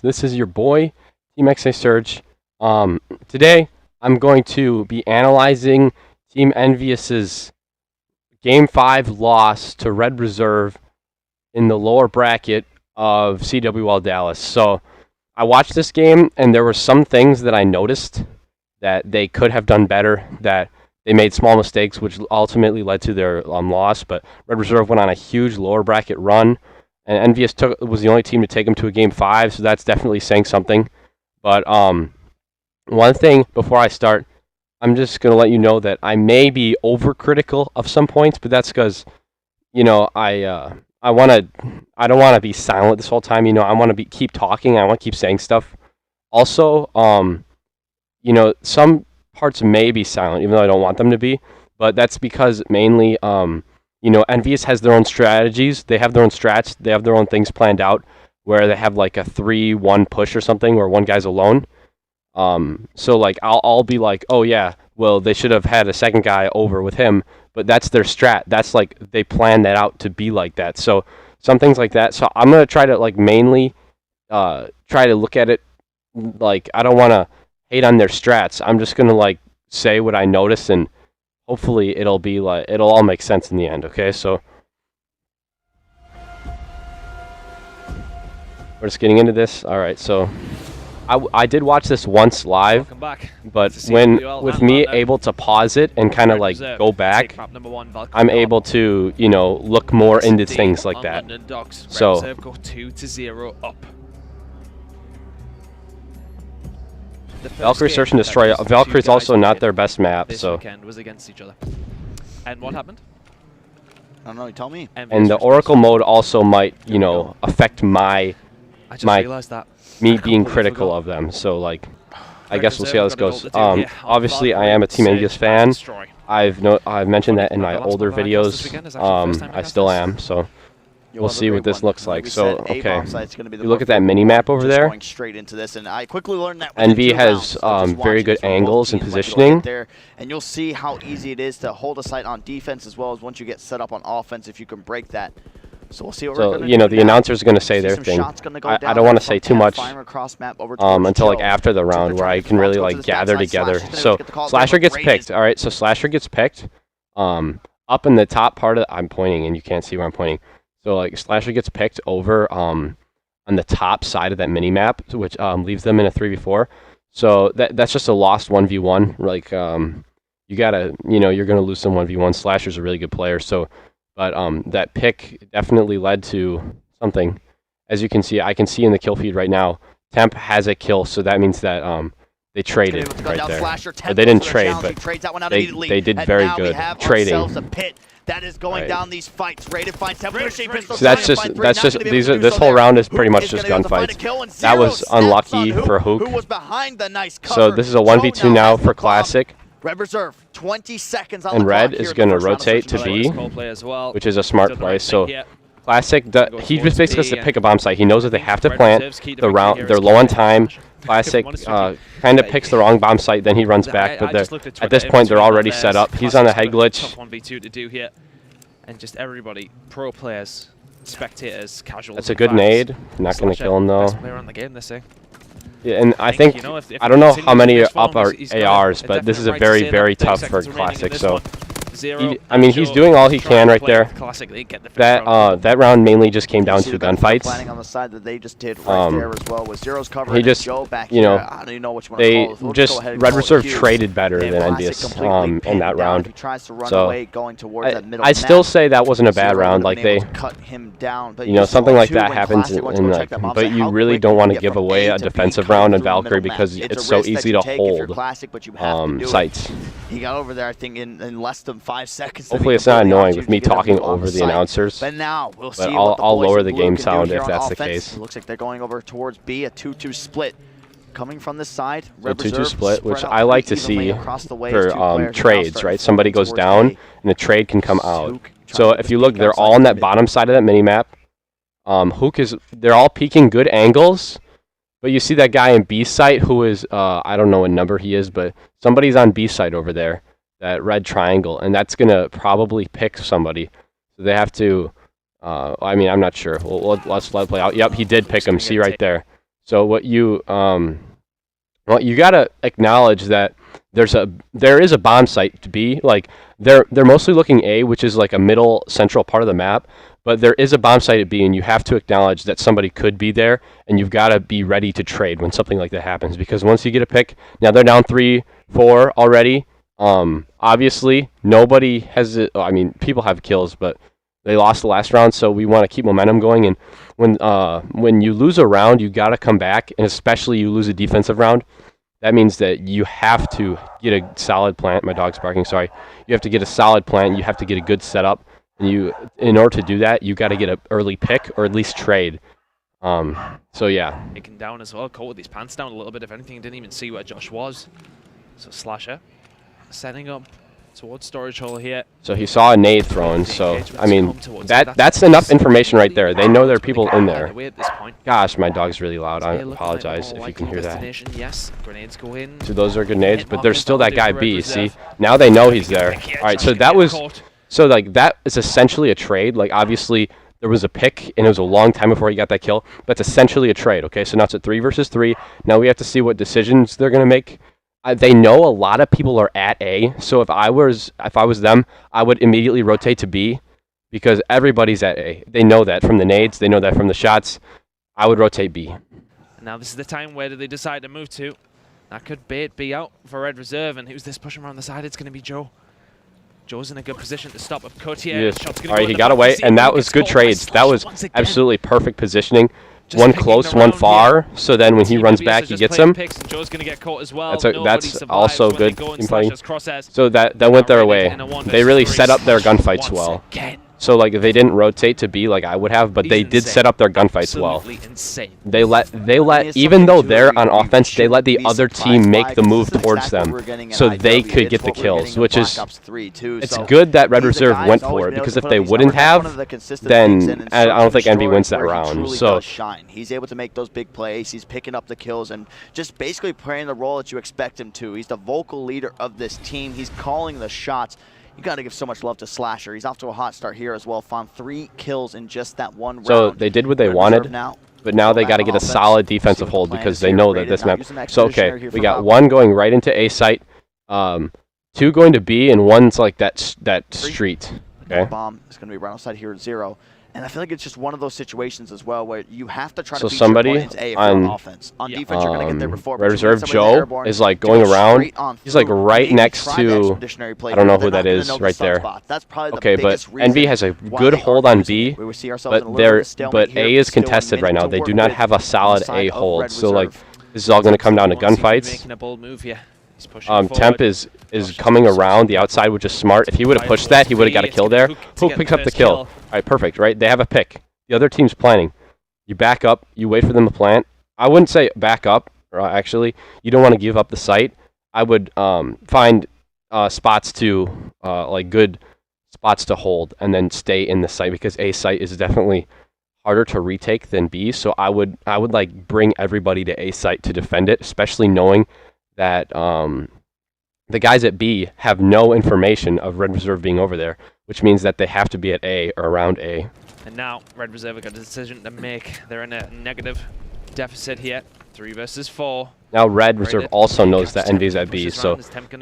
This is your boy, TMxA Surge. Today, I'm going to be analyzing Team nV's's Game 5 loss to Red Reserve in the lower bracket of CWL Dallas. So, I watched this game, and there were some things that I noticed that they could have done better, that they made small mistakes, which ultimately led to their loss. But Red Reserve went on a huge lower bracket run. And nV's was the only team to take them to a Game 5, so that's definitely saying something. But one thing before I start, I'm just going to let you know that I may be overcritical of some points, but that's because, you know, I don't want to be silent this whole time. You know, I want to keep talking. I want to keep saying stuff. Also, you know, some parts may be silent, even though I don't want them to be. But that's because mainly, you know, nV's has their own strategies. They have their own strats. They have their own things planned out where they have like a 3-1 push or something where one guy's alone. So like I'll be like, oh yeah, well they should have had a second guy over with him, but that's their strat. That's like they planned that out to be like that. So some things like that. So I'm gonna try to like mainly try to look at it like I don't want to hate on their strats. I'm just gonna like say what I notice and hopefully it'll be like it'll all make sense in the end. Okay, so we're just getting into this. All right, so I did watch this once live, but when with me able to pause it and kind of like go back, I'm able to, you know, look more into things like that. So Valkyrie Search and Destroy. Valkyrie is also not their best map, so. And what happened? I don't know. You tell me. And the Oracle mode also might, you know, affect me being critical of them. So like, I guess we'll see how this goes. Obviously, I am a Team nV's fan. I've mentioned that in my older videos. I still am. So. We'll see what this looks like. So, okay, you look at that mini map over there. nV has very good angles and positioning. And you'll see how easy it is to hold a site on defense as well as once you get set up on offense if you can break that. So we'll see what we're gonna you know, the announcer's going to say their thing. I don't want to say too much until like after the round where I can really like gather together. So Slasher gets picked. All right, so Slasher gets picked. Up in the top part of I'm pointing and you can't see where I'm pointing. So like Slasher gets picked over on the top side of that mini map, which leaves them in a 3v4. So that's just a lost 1v1. Like you gotta, you know, you're gonna lose some 1v1. Slasher's a really good player. So, but that pick definitely led to something. As you can see, I can see in the kill feed right now, Temp has a kill. So that means that they traded right there. Or they didn't trade, but they did very good trading. That is going down these fights. Ready to find so that's just this whole round is pretty much just gunfights. That was unlucky for Hook. So this is a 1v2 now for Classic. Red Reserve, 20 seconds on and Red is going to rotate to B, which is a smart play. So Classic, he just basically has to pick a bomb site. He knows that they have to plant the round. They're low on time. Classic kind of picks the wrong bomb site, then he runs back. But at this point, they're already set up. He's on the head glitch. 1v2 to do here, and just everybody, pro players, spectators, casuals. That's a good nade. Not going to kill him though. Best player on the game, this thing. Yeah, and I think I don't know how many up are ARs, but this is a very tough for Classic. So. I mean, he's doing all he can right there. That round mainly just came down to gunfights. He just, you know, they just Red Reserve traded better than nV's in that round. So I still say that wasn't a bad round. Like they, you know, something like that happens in like, but you really don't want to give away a defensive round in Valkyrie because it's so easy to hold sites. He got over there, I think, in less than 5 seconds. Hopefully it's not annoying with me talking over the announcers. But now we'll see. I'll lower the game sound if that's the case. It looks like they're going over towards B, a 2-2 split. Coming from this side, a 2-2 split, which I like to see for trades, right? Somebody goes down and the trade can come out. So if you look, they're all on that bottom side of that minimap. Hook they're all peeking good angles. But you see that guy in B site who is, I don't know what number he is, but somebody's on B site over there, that red triangle, and that's going to probably pick somebody. So they have to, I mean, I'm not sure. Let's let it play out. Yep, he did pick him. See right there. So what you well, you gotta acknowledge that there is a bomb site to B. Like they're mostly looking A, which is like a middle central part of the map. But there is a bomb site at B, and you have to acknowledge that somebody could be there, and you've got to be ready to trade when something like that happens. Because once you get a pick, now they're down 3-4 already. Obviously, nobody has it. I mean, people have kills, but they lost the last round, so we want to keep momentum going. And when you lose a round, you got to come back, and especially you lose a defensive round. That means that you have to get a solid plant. My dog's barking. Sorry. You have to get a solid plant. You have to get a good setup. And in order to do that, you got to get an early pick or at least trade. So yeah. Taken down as well. Caught with his pants down a little bit. If anything, didn't even see where Josh was. So Slasher setting up towards storage hole here. So he saw a nade thrown. So I mean, that's enough information right there. They know there are people in there. Gosh, my dog's really loud. I apologize if you can hear that. Yes, grenades go in. So those are grenades, but there's still that guy B. See, now they know he's there. All right, so that was. So, like, that is essentially a trade. Like, obviously, there was a pick, and it was a long time before he got that kill. That's essentially a trade, okay? So now it's a 3 versus 3. Now we have to see what decisions they're going to make. They know a lot of people are at A. So if I was them, I would immediately rotate to B because everybody's at A. They know that from the nades. They know that from the shots. I would rotate B. Now this is the time where do they decide to move to? That could bait B out for Red Reserve. And who's this pushing around the side? It's going to be Joe. Joe's in a good position to stop a cut here. Yes. All right, he got away, and that was good trades. That was absolutely perfect positioning. One close, one far, so then when he runs back, he gets him. Joe's going to get caught as well. That's also good team playing. So that went their way. They really set up their gunfights well. So like they didn't rotate to B like I would have, but they did set up their gunfights well. They let even though they're on offense, they let the other team make the move towards them, so they could get the kills, which is it's good that Red Reserve went for it because if they wouldn't have, then I don't think nV wins that round. So he's able to make those big plays. He's picking up the kills and just basically playing the role that you expect him to. He's the vocal leader of this team. He's calling the shots. You got to give so much love to Slasher. He's off to a hot start here as well. Found 3 kills in just that one round. So they did what they wanted, but now they got to get a solid defensive hold because they know that this map. So okay, we got 1 going right into A site, 2 going to B, and 1's like that street. Okay. Bomb is going to be right outside here at 0. And I feel like it's just one of those situations as well where you have to try to beat somebody your A on offense. On defense, you're going to get there before. Red Reserve Joe is like going around. He's like right next to, I don't know who that is right there. Okay, but nV has a good hold on B, but A is contested right now. They do not have a solid A hold. So like this is all going to come down to gunfights. Temp is coming around the outside, which is smart. If he would have pushed that, he would have got a kill there. Who picks up the kill? All right, perfect, right? They have a pick. The other team's planning. You back up. You wait for them to plant. I wouldn't say back up, actually. You don't want to give up the site. I would find spots to, like good spots to hold and then stay in the site because A site is definitely harder to retake than B. So I would like bring everybody to A site to defend it, especially knowing that the guys at B have no information of Red Reserve being over there, which means that they have to be at A or around A. And now Red Reserve have got a decision to make. They're in a negative deficit here, 3 versus 4. Now Red Reserve also knows that nV's at B, so Temp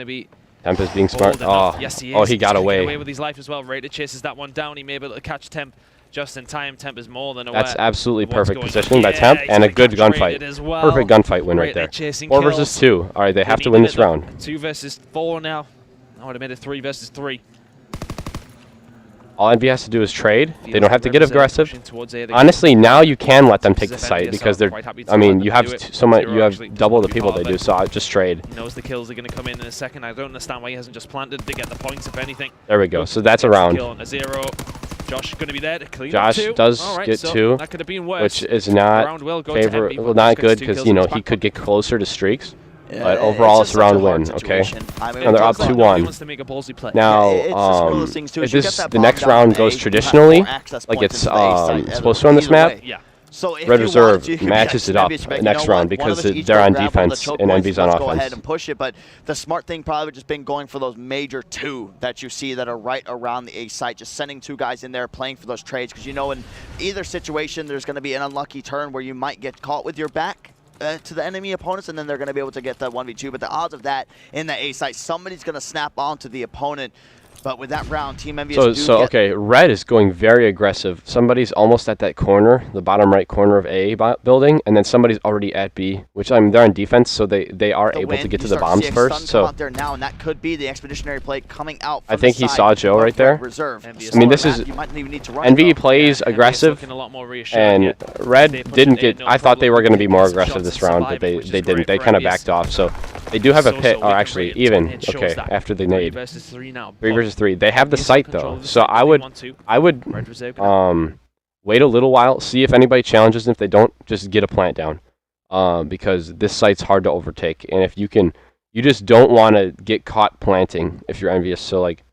is being smart. Oh, yes, he is. Oh, he got away. With his life as well. Raider chases that one down. He may be able to catch Temp just in time. Temp is more than aware. That's absolutely perfect positioning by Temp and a good gunfight. Well. Perfect gunfight win right there. 4 versus 2. All right, they have to win this round. 2 versus 4 now. I would have made it 3 versus 3. All nV has to do is trade. They don't have to get aggressive. Honestly, now you can let them take the site because they're. I mean, you have so much. You have double the people they do. So I just trade. He knows the kills are going to come in a second. I don't understand why he hasn't just planted to get the points, if anything. There we go. So that's a round. A 0. Josh going to be there to clean Josh up 2. does get 2, that could have been worse. which is not favorable. Not good because he could get closer to streaks. But overall, it's a round win, okay? And they're up 2-1. Now, if the next round goes traditionally, like it's supposed to on this map, Red Reserve matches it up next round because they're on defense and nV's on offense. Ahead and push it, but the smart thing probably would just been going for those major 2 that you see that are right around the A site, just sending 2 guys in there, playing for those trades, because you know in either situation there's going to be an unlucky turn where you might get caught with your back. to the enemy opponents, and then they're going to be able to get the 1v2. But the odds of that in the A site, somebody's going to snap onto the opponent. But with that round, Team nV's okay, red is going very aggressive. Somebody's almost at that corner, the bottom right corner of A building, and then somebody's already at B, which they're on defense, so they are able to get to the bombs first. So out there now, and that could be the expeditionary play coming out. I think he saw Joe right there. I mean, this is nV plays aggressive, and red didn't get. I thought they were going to be more aggressive this round, but they didn't. They kind of backed off. So they do have a pit, or actually even after the nade. 3 versus 3. They have the site though, so I would wait a little while, see if anybody challenges, and if they don't, just get a plant down, because this site's hard to overtake, and if you just don't want to get caught planting if you're envious. So like,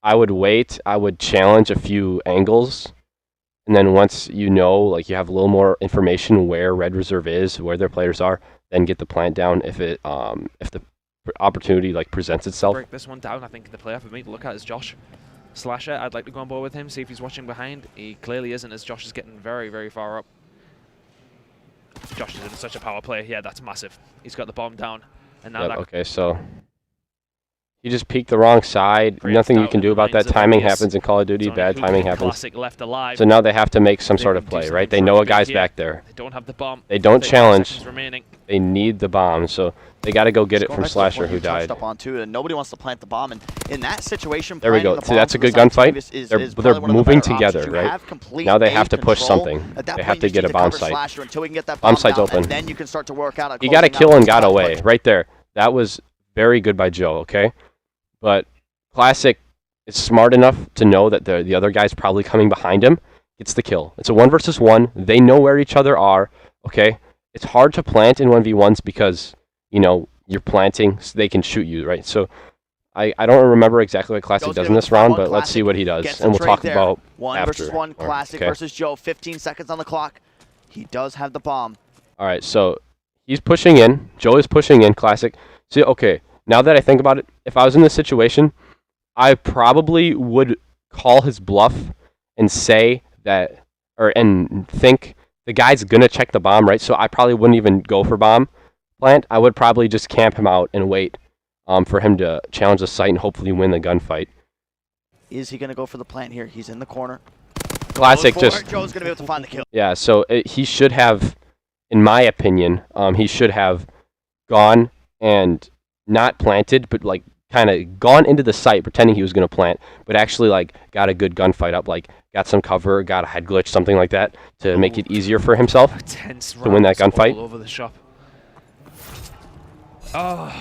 I would wait, I would challenge a few angles, and then once you know, like you have a little more information where red reserve is, where their players are, then get the plant down if the opportunity like presents itself. Break this one down. I think the player for me to look at is Josh Slasher. I'd like to go on board with him, see if he's watching behind. He clearly isn't, as Josh is getting very, very far up. Josh is in such a power play. Yeah, that's massive. He's got the bomb down, and now okay, so you just peeked the wrong side. Nothing you can do about that. Timing happens in Call of Duty. Bad timing happens. Left alive. So now they have to make some sort of play, right? They know a guy's back there. They don't have the bomb. They don't challenge. They need the bomb, so they got to go get it from Slasher, who died. Up on two, and nobody wants to plant the bomb, and in that situation, there we go. See, that's a good gunfight. They're moving together, right? Now they have to push something. They have to get a bomb site. Bomb site's open. Then you can start to work out. He got a kill and got away right there. That was very good by Joe. Okay. But Classic is smart enough to know that the other guy's probably coming behind him, gets the kill. It's a 1 versus 1. They know where each other are, okay? It's hard to plant in 1v1s because, you know, you're planting, so they can shoot you, right? So I don't remember exactly what Classic does in this round, but let's see what he does, and we'll talk about after. 1 versus 1, Classic versus Joe, 15 seconds on the clock. He does have the bomb. All right, so he's pushing in. Joe is pushing in, Classic. See, okay. Now that I think about it, if I was in this situation, I probably would call his bluff and say that, and think the guy's gonna check the bomb, right? So I probably wouldn't even go for bomb plant. I would probably just camp him out and wait for him to challenge the site and hopefully win the gunfight. Is he gonna go for the plant here? He's in the corner. Classic just. Joe's gonna be able to find the kill. Yeah, so he should have, in my opinion, he should have gone and not planted, but like kind of gone into the site pretending he was going to plant, but actually like got a good gunfight up, like got some cover, got a head glitch, something like that, to make it easier for himself to win that gunfight. All over the shop. Oh.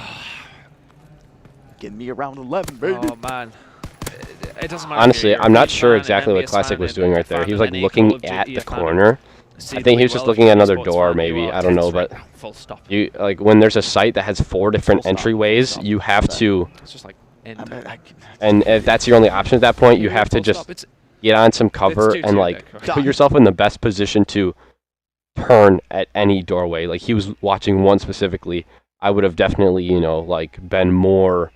Give me around 11, baby. Oh man. It doesn't matter. Honestly, I'm not sure exactly what Classic was doing right there. He was like looking at the corner. I think he was just looking at another door, maybe. I don't know, but you like when there's a site that has 4 different entryways, you have to. And if that's your only option at that point, you have to just get on some cover and like put yourself in the best position to turn at any doorway. Like he was watching one specifically. I would have definitely, you know, like been more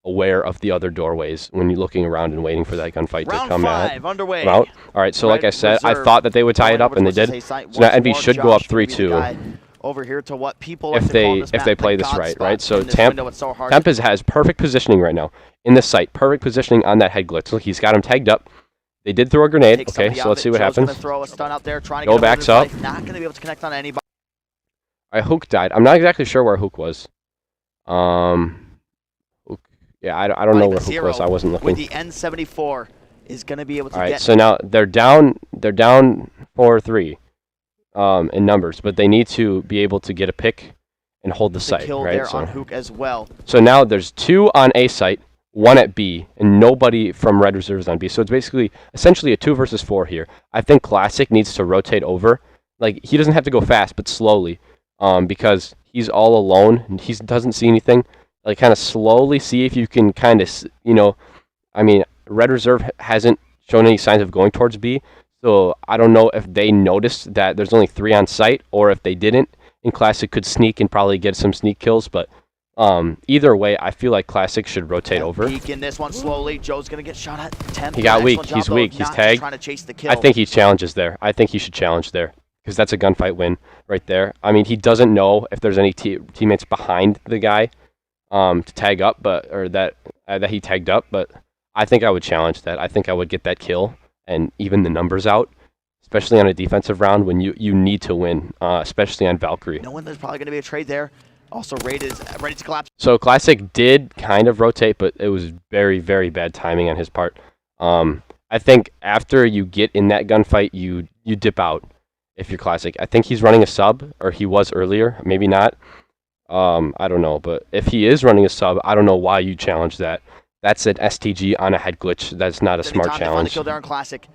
aware of the other doorways when you're looking around and waiting for that gunfight to come out. All right, so like I said, I thought that they would tie it up, and they did. So now nV should go up 3-2 over here to what people if they play this right. So Temp has perfect positioning right now in the site, perfect positioning on that head glitch. Look, he's got him tagged up. They did throw a grenade. Okay, so let's see what happens. Go backs up. Not going to be able to connect on anybody. All right, Hook died. I'm not exactly sure where Hook was. Yeah, I don't know where Hook was. I wasn't looking. With the N74 is going to be able to get. All right, so now they're down 4-3 in numbers, but they need to be able to get a pick and hold the site, right? There on Hook as well. So now there's 2 on A site, 1 at B, and nobody from Red Reserves on B. So it's basically essentially a 2 versus 4 here. I think Classic needs to rotate over. Like he doesn't have to go fast, but slowly, because he's all alone and he doesn't see anything. Like kind of slowly see if you can kind of, you know, I mean, Red Reserve hasn't shown any signs of going towards B, so I don't know if they noticed that there's only 3 on site, or if they didn't, and Classic could sneak and probably get some sneak kills, but either way, I feel like Classic should rotate over. Peek in this one slowly. Joe's gonna get shot at. Temp. He got weak. He's weak. He's tagged. I think he challenges there. I think he should challenge there. because that's a gunfight win right there. I mean, he doesn't know if there's any teammates behind the guy to tag up, or that he tagged up. But I think I would challenge that. I think I would get that kill and even the numbers out, especially on a defensive round when you need to win, especially on Valkyrie. Knowing there's probably going to be a trade there. Also, Raid is ready to collapse. So Classic did kind of rotate, but it was very, very bad timing on his part. I think after you get in that gunfight, you dip out if you're Classic. I think he's running a sub, or he was earlier, maybe not. I don't know, but if he is running a sub, I don't know why you challenge that. That's an STG on a head glitch. That's not a smart challenge. Kill there on Classic.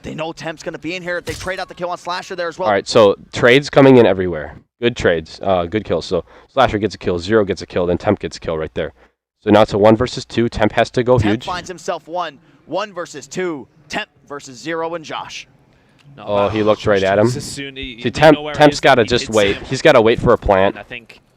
They know Temp's going to be in here. They trade out the kill on Slasher there as well. All right, so trades coming in everywhere. Good trades, good kills. So Slasher gets a kill, Zero gets a kill, then Temp gets a kill right there. So now it's a 1 versus 2. Temp has to go Temp huge. finds himself 1 versus 2. Temp versus 0 and Josh. Oh, he looked right at him. See, Temp's got to just wait. He's got to wait for a plant.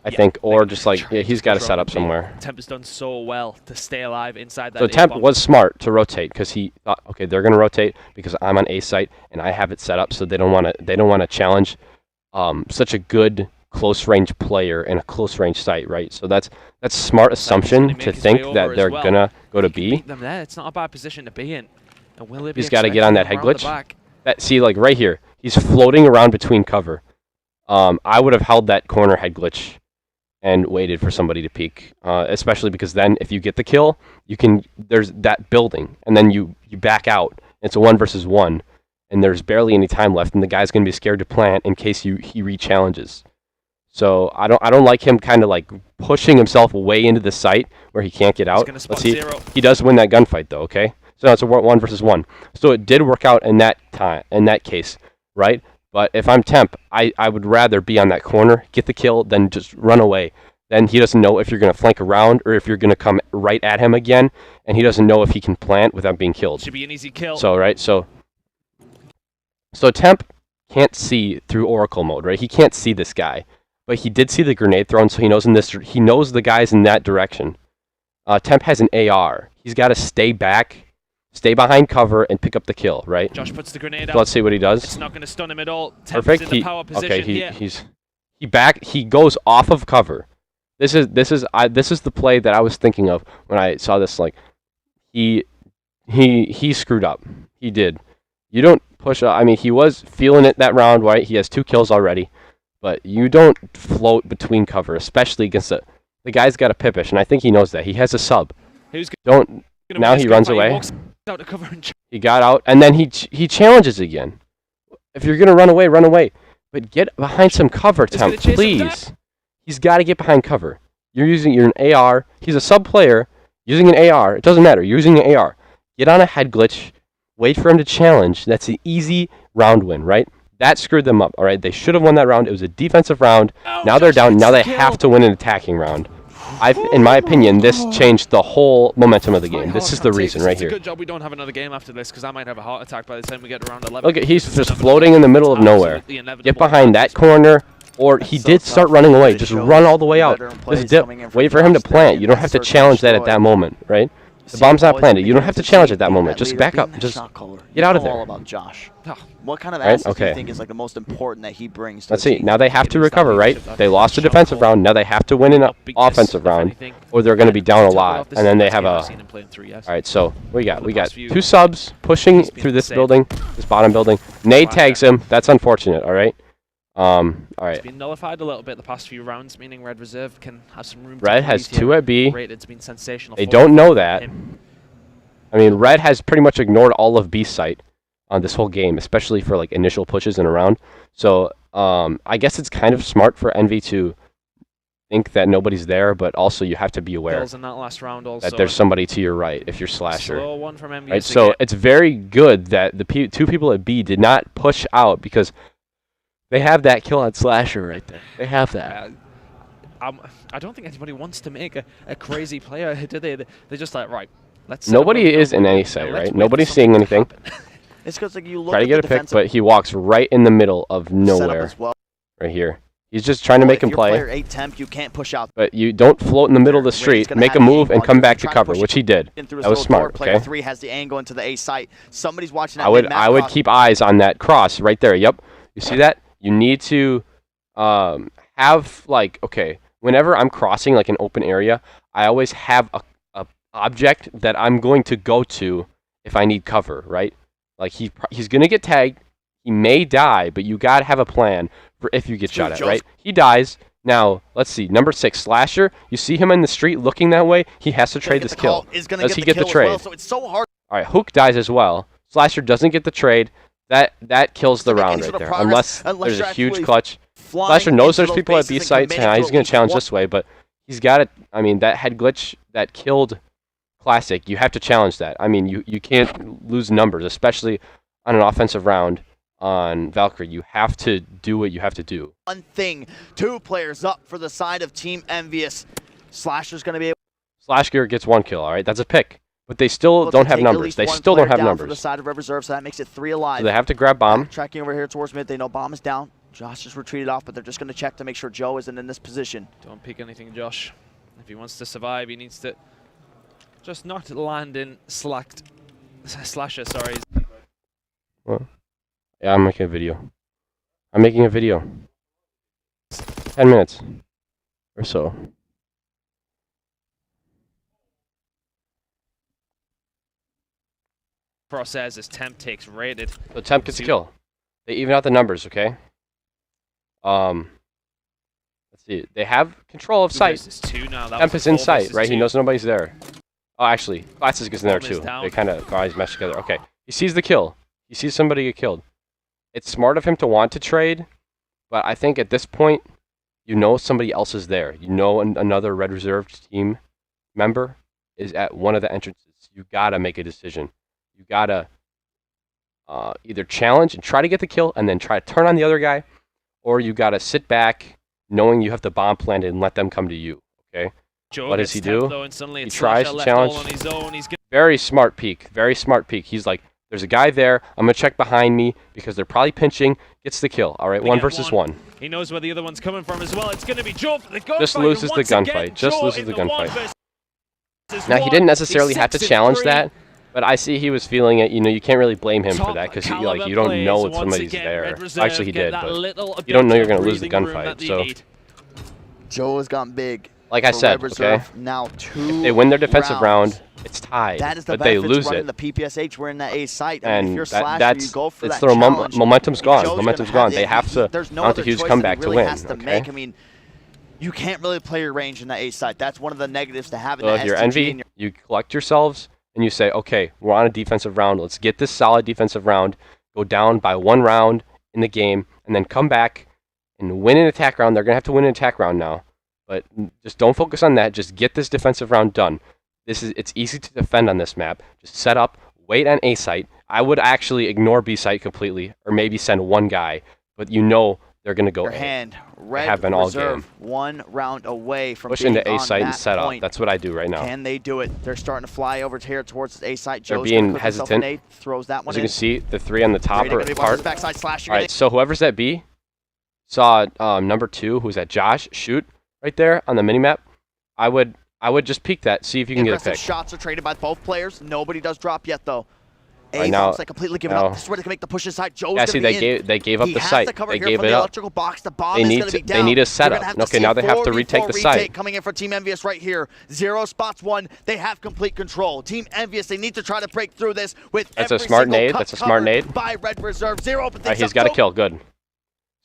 I think, or just like, yeah, he's got to set up somewhere. Temp has done so well to stay alive inside that. So Temp was smart to rotate because he thought, okay, they're going to rotate because I'm on A site and I have it set up, so they don't want to challenge such a good close range player in a close range site, right? So that's smart assumption to think that they're gonna go to B. It's not a bad position to be in. And will it be he's got to get on that head glitch. See, like right here, he's floating around between cover. I would have held that corner head glitch and waited for somebody to peek, especially because then if you get the kill, there's that building, and then you back out. It's a 1 versus 1, and there's barely any time left, and the guy's gonna be scared to plant in case he re-challenges. So I don't like him kind of like pushing himself way into the site where he can't get out. Let's see. He does win that gunfight though. Okay, so now it's a 1 versus 1. So it did work out in that case, right? But if I'm Temp, I would rather be on that corner, get the kill, than just run away. Then he doesn't know if you're going to flank around or if you're going to come right at him again, and he doesn't know if he can plant without being killed. Should be an easy kill. So, right, so Temp can't see through Oracle mode, right? He can't see this guy, but he did see the grenade thrown, so he knows the guy's in that direction. Temp has an AR. He's got to stay back. Stay behind cover and pick up the kill, right? Josh puts the grenade out. So let's see what he does. It's not going to stun him at all. Perfect. In the power position. He goes off of cover. This is the play that I was thinking of when I saw this. Like, he screwed up. He did. You don't push up. I mean, he was feeling it that round, right? He has 2 kills already, but you don't float between cover, especially against the guy's got a Pipish, and I think he knows that. He has a sub. Now he runs away. He got out, and then he challenges again. If you're gonna run away, run away. But get behind some cover, Temp, please. He's got to get behind cover. You're an AR. He's a sub player using an AR. It doesn't matter. You're using an AR. Get on a head glitch. Wait for him to challenge. That's an easy round win, right? That screwed them up. All right, they should have won that round. It was a defensive round. Now they're down. Now they have to win an attacking round. In my opinion, this changed the whole momentum of the game. This is the reason right here. It's a good job we don't have another game after this, because I might have a heart attack by the time we get to round 11. Look, he's just floating in the middle of nowhere. Get behind that corner, or he did start running away. Just run all the way out. Just dip. Wait for him to plant. You don't have to challenge that at that moment, right? The bomb's not planted. You don't have to challenge at that moment. Just back up. Just get out of there. All about Josh. What kind of assets do you think is like the most important that he brings to Let's see. Now they have to recover, right? They lost a defensive round. Now they have to win an offensive round, or they're going to be down a lot. And then they have a... All right, so we got 2 subs pushing through this building, this bottom building. Nade tags him. That's unfortunate, all right? All right. It's been nullified a little bit the past few rounds, meaning Red Reserve can have some room. Red has 2 at B. It's been sensational. They don't know that. I mean, Red has pretty much ignored all of B site on this whole game, especially for like initial pushes in a round. So I guess it's kind of smart for nV to think that nobody's there, but also you have to be aware in that last round also, that there's somebody to your right if you're Slasher. Slow one from nV. Right, so it's very good that the 2 people at B did not push out because they have that kill on Slasher right there. They have that. I don't think anybody wants to make a crazy player, do they? They're just like, right, let's... Nobody is in any site, right? Nobody's seeing anything. It's because like you look try to get a pick, but he walks right in the middle of nowhere, right here. He's just trying to make him play. Player 8 Temp, you can't push out. But you don't float in the middle of the street, make a move, and come back to cover, which he did. That was smart. Player Okay. 3 has the angle into the A site. Somebody's watching that. I would keep eyes on that cross right there. Yep. You see that? You need to have like, okay, whenever I'm crossing like an open area, I always have a object that I'm going to go to if I need cover, right? Like he's gonna get tagged. He may die, but you gotta have a plan for if you get shot at, right? He dies. Now, let's see. Number 6, Slasher. You see him in the street looking that way. He has to trade this kill. Does he get the trade? Well, so it's so hard. All right, Hook dies as well. Slasher doesn't get the trade. That kills the round right there. Unless there's a huge clutch. Slasher knows there's people at B sites. He's gonna challenge this way, but he's got it. I mean, that head glitch that killed Classic. You have to challenge that. I mean, you can't lose numbers, especially on an offensive round on Valkyrie. You have to do what you have to do. One thing, 2 players up for the side of Team Envious. Slasher's going to be able. Slashgear gets 1 kill, all right? That's a pick. But they still don't have numbers. They still don't have numbers. For the side of Red Reserve, so that makes it 3 alive. So they have to grab Bomb. Tracking over here towards mid. They know Bomb is down. Josh just retreated off, but they're just going to check to make sure Joe isn't in this position. Don't pick anything, Josh. If he wants to survive, he needs to just not land in Slasher, sorry. Well, yeah, I'm making a video. I'm making a video. 10 minutes or so. Pro says as Temp takes rated. So Temp gets a kill. They even out the numbers, okay? Let's see. They have control of sight. Temp is in sight, right? He knows nobody's there. Oh, actually, Classic is in there too. They kind of always mesh together. Okay, he sees the kill. He sees somebody get killed. It's smart of him to want to trade, but I think at this point, you know somebody else is there. You know another Red Reserve team member is at one of the entrances. You gotta make a decision. You gotta either challenge and try to get the kill and then try to turn on the other guy, or you gotta sit back knowing you have the bomb planted and let them come to you, okay? What does he do? He tries to challenge. Very smart peek. Very smart peek. He's like, there's a guy there. I'm going to check behind me because they're probably pinching. Gets the kill. All right, 1 versus 1. He knows where the other one's coming from as well. It's going to be Joe for the gunfight. Just loses the gunfight. Just loses the gunfight. Now, he didn't necessarily have to challenge that, but I see he was feeling it. You know, you can't really blame him for that because you don't know if somebody's there. Actually, he did, but you don't know you're going to lose the gunfight. So Joe has gotten big. Like I said, okay, now if they win their defensive round, it's tied. That is the but they lose it. The PPSH, we're in that A site. And if you're that's you go for it's that the challenge. momentum's gone. Momentum's gone. It. They have to mount a huge comeback to win. Make. I mean, you can't really play your range in that A site. That's one of the negatives to having so if you're Envy, you collect yourselves and you say, okay, we're on a defensive round. Let's get this solid defensive round. Go down by 1 round in the game, and then come back and win an attack round. They're gonna have to win an attack round now. But just don't focus on that. Just get this defensive round done. It's easy to defend on this map. Just set up, wait on A site. I would actually ignore B site completely, or maybe send 1 guy. But you know they're gonna go A. Red have been all Reserve, game. 1 round away from push into A site and set up. That's what I do right now. Can they do it? They're starting to fly over here towards the A site. They're being hesitant. Throws that one As you can see, the 3 on the top are apart. All right, so whoever's at B saw number 2, who's at Josh, shoot. Right there on the minimap, I would just peek that, see if you can get a pick. Shots are traded by both players. Nobody does drop yet though. Right now, like completely given up. This is where they can make the push inside. Joe's yeah, see, they gave up the site. They gave it up. They need a setup. Okay, now they have to retake the site. Coming in for Team Envious right here. 0 spots 1. They have complete control. Team Envious, they need to try to break through this with That's a smart nade. That's a smart nade. By Red Reserve. 0, but he's got a kill. Good.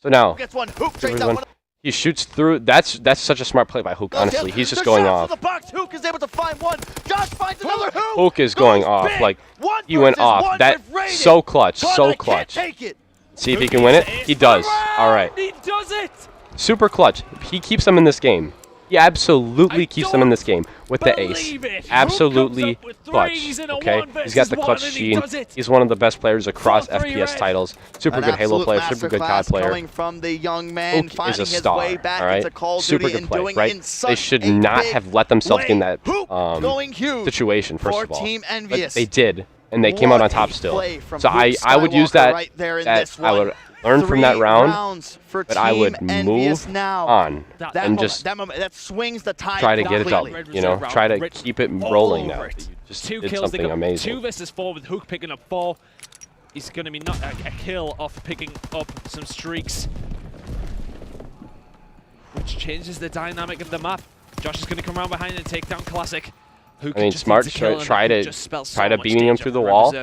So now, gets one. Hook trades that one. He shoots through. That's such a smart play by Hook, honestly. He's just going off. The box. Hook is able to find 1. Josh finds another Hook. Hook is going off. Like, he went off. That's so clutch. So clutch. See if he can win it. He does. All right. He does it. Super clutch. He keeps them in this game. He absolutely keeps them in this game with the ace. Absolutely clutch. Okay, he's got the clutch gene. He's one of the best players across FPS titles. Super good Halo player. Super good COD player. Hook is a star. All right, super good play. Right? They should not have let themselves get in that situation. First of all, but they did, and they came out on top still. So I would use that. I would learn from that round, but I would move on and just try to get it up. You know, try to keep it rolling now. You just did something amazing. 2 versus 4 with Hook picking up 4. He's going to be not a kill off picking up some streaks, which changes the dynamic of the map. Josh is going to come around behind and take down Classic. I mean, smart try to beaming him through the wall.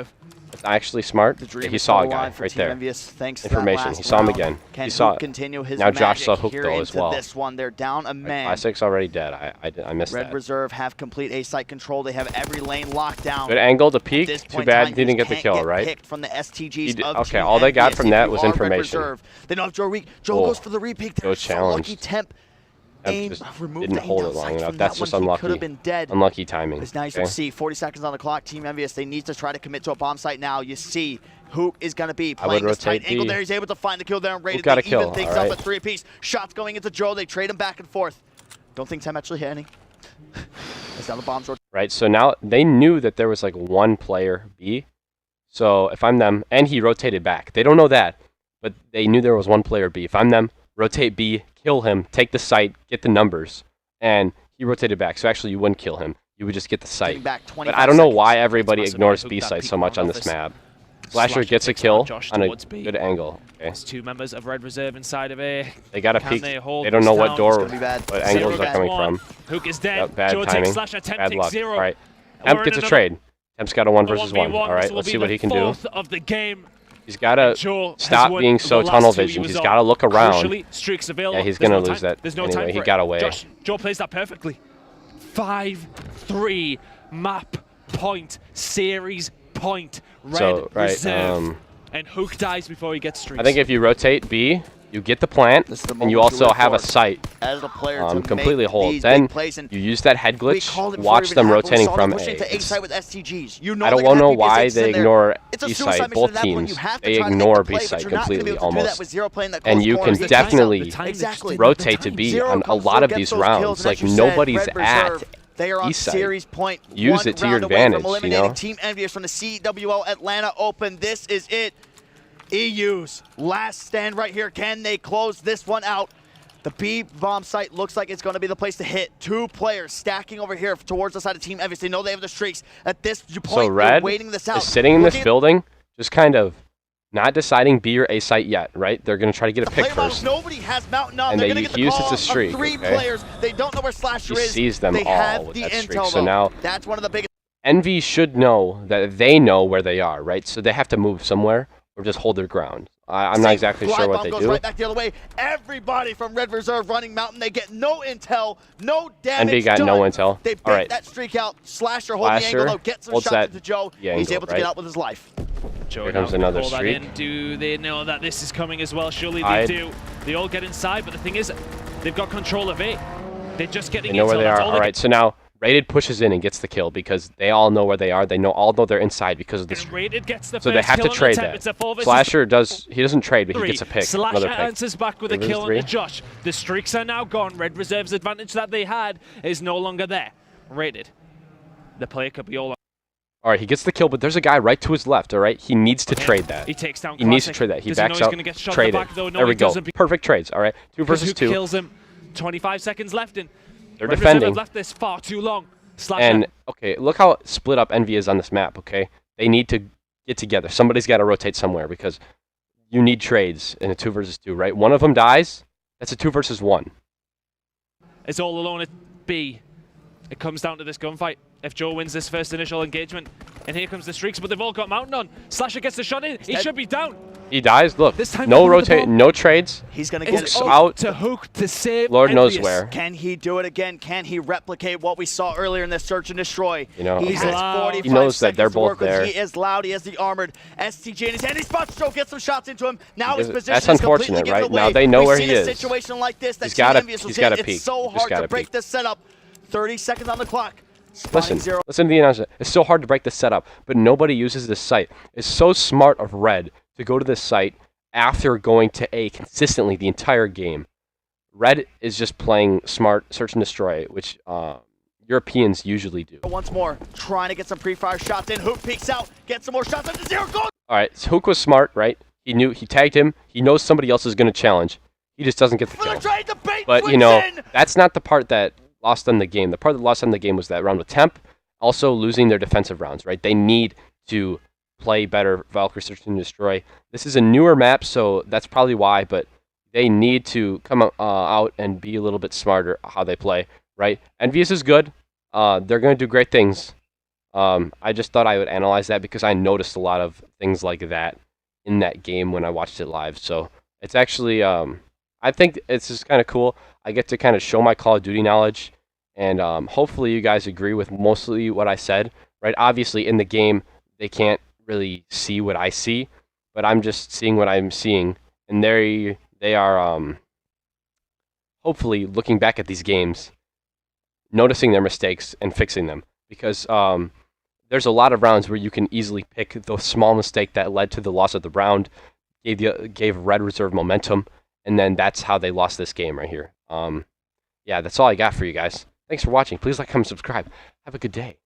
It's actually smart. Yeah, he saw a guy right there. Information. He saw him again. He saw it. Now Josh saw Hook though as well. This one, they're down a man. Classic's already dead. I missed that. Red Reserve have complete A-site control. They have every lane locked down. Good angle to peek. Too bad he didn't get the kill, right? From the STGs of okay, all they got from that was information. They don't have Joe Reek. Joe goes for the repeat. Joe challenged. Temp. Just didn't hold it long enough. That's just unlucky. Could have been dead. Unlucky timing. But now you can see 40 seconds on the clock. Team Envious, they need to try to commit to a bomb site now. You see Hook is going to be playing this tight angle there. He's able to find the kill there and rated. They even things up at 3 apiece. Shots going into Joe. They trade him back and forth. Don't think Tem actually hit any. It's down the bombs. Right, so now they knew that there was like one player B. So if I'm them, and he rotated back. They don't know that, but they knew there was one player B. If I'm them, rotate B, kill him, take the site, get the numbers. And he rotated back, so actually you wouldn't kill him. You would just get the site. But I don't know why everybody ignores B site so much on this map. Slasher gets a kill on a good angle. Okay. There's 2 members of Red Reserve inside of A. They got a peek. They don't know what door, what angles are coming from. Hook is dead. Yep, bad timing. Bad luck. Zero. All right. Temp gets a trade. Temp's got a 1 versus 1. All right, let's see what he can do. He's got to stop being so tunnel vision. He's got to look around. Yeah, he's going to lose that anyway. He got away. Joe plays that perfectly. 5-3 map point, series point, Red Reserve. And Hook dies before he gets streaks. I think if you rotate B, you get the plant, and you also have a sight. Completely hold. Then you use that head glitch, watch them rotating from A. I don't know why they ignore B site, both teams. They ignore B site completely almost. And you can definitely rotate to B on a lot of these rounds. Like nobody's at they are on series point. Use it to your advantage, you know? Team Envious from the CWL Atlanta Open. This is it. EU's last stand right here. Can they close this one out? The B bomb site looks like it's going to be the place to hit. 2 players stacking over here towards the side of Team Envious. They know they have the streaks. At this point, so Red waiting this out. is sitting in this building, just kind of not deciding B or A site yet, right? They're going to try to get a pick first. Nobody has Mountain up. And They're they use it to streak. 3 players. They don't know where Slasher is. He sees them they all have with the that intel, streak. So now that's one of the biggest. nV should know that they know where they are, right? So they have to move somewhere or just hold their ground. I'm not exactly sure what they do. Right back the other way. Everybody from Red Reserve running Mountain. They get no intel, no damage. nV got no intel. They bait that streak out. Slasher holding the angle, though, gets some shots into Joe. He's able to get out with his life. Joe, here comes another streak. Do they know that this is coming as well? Surely they do. They all get inside, but the thing is, they've got control of it. They're just getting They know where they are. All right, so now Rated pushes in and gets the kill because they all know where they are. They all know they're inside because of the streak. So they have to trade that. Slasher doesn't trade, but he gets a pick. Slasher answers back with a kill on Josh. The streaks are now gone. Red Reserve's advantage that they had is no longer there. Rated. The player could be all. All right, he gets the kill, but there's a guy right to his left, all right? He needs to trade that. He takes down He needs to trade that. He backs out, trade it. There we go. Perfect trades, all right? 2 versus 2. Kills him. 25 seconds left in. They're defending. Have left this far too long. And, okay, look how split up NV is on this map, okay? They need to get together. Somebody's got to rotate somewhere because you need trades in a 2 versus 2, right? One of them dies, that's a 2 versus 1. It's all alone at B. It comes down to this gunfight. If Joe wins this first initial engagement, and here comes the streaks, but they've all got Mountain on. Slasher gets the shot in. He should be down. He dies. Look, no rotate, no trades. He's gonna get it out to Hook to save. Lord knows where. Can he do it again? Can he replicate what we saw earlier in this search and destroy? You know, he has 45 he knows that they're both there. He is loud. He has the armored STG in his hand. He spots Joe, gets some shots into him. Now his position that's is unfortunate, right? Away. Now they know where he is. A situation like this that he's got to peek. It's so hard to break this setup. 30 seconds on the clock. Listen to the announcement. It's so hard to break this setup, but nobody uses this site. It's so smart of Red to go to this site after going to A consistently the entire game. Red is just playing smart search and destroy, which Europeans usually do. Once more, trying to get some pre-fire shots in. Hook peeks out, gets some more shots into 0 goal. All right, so Hook was smart, right? He knew, he tagged him. He knows somebody else is going to challenge. He just doesn't get the kill. But, you know, that's not the part that lost them the game. The part that lost them the game was that round with Temp, also losing their defensive rounds, right? They need to play better Valkyrie Search and Destroy. This is a newer map, so that's probably why, but they need to come out and be a little bit smarter how they play, right? nV's is good. They're going to do great things. I just thought I would analyze that because I noticed a lot of things like that in that game when I watched it live. So it's actually, I think it's just kind of cool. I get to kind of show my Call of Duty knowledge, and hopefully you guys agree with mostly what I said, right? Obviously in the game, they can't really see what I see, but I'm just seeing what I'm seeing, and they are hopefully looking back at these games, noticing their mistakes and fixing them, because there's a lot of rounds where you can easily pick the small mistake that led to the loss of the round, gave Red Reserve momentum, and then that's how they lost this game right here. Yeah, that's all I got for you guys. Thanks for watching. Please like, comment, subscribe. Have a good day.